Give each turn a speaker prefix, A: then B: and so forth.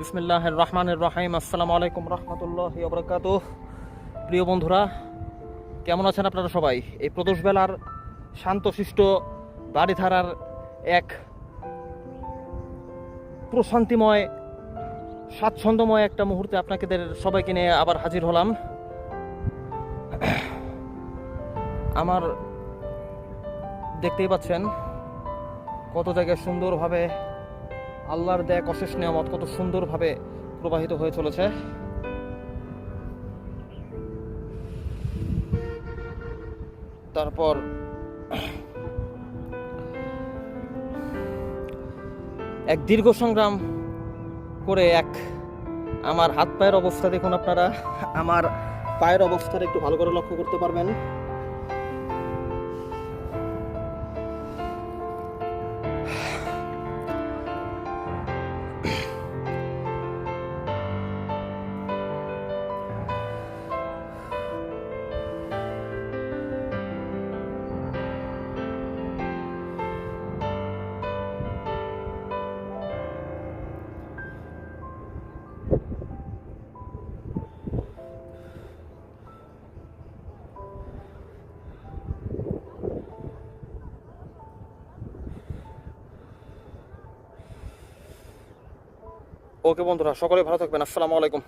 A: বিসমিল্লাহির রহমানির রহিম। আসসালামু আলাইকুম রহমতুল্লাহি ওয়া বারাকাতুহু। প্রিয় বন্ধুরা, কেমন আছেন আপনারা সবাই? এই প্রদোষবেলার শান্তশিষ্ট বাড়িধারার এক প্রশান্তিময় স্বাচ্ছন্দ্যময় একটা মুহূর্তে আপনাদের সবাইকে নিয়ে আবার হাজির হলাম। আমার দেখতেই পাচ্ছেন কত জায়গায় সুন্দরভাবে আল্লাহর দেয়া অশেষ নিয়ামত কত সুন্দরভাবে প্রবাহিত হয়ে চলেছে। তারপর এক দীর্ঘ সংগ্রাম করে আমার হাত পায়ের অবস্থা দেখুন আপনারা। আমার পায়ের অবস্থাটা একটু ভালো করে লক্ষ্য করতে পারবেন। ওকে বন্ধুরা, সকলে ভালো থাকবেন। আসসালামু আলাইকুম।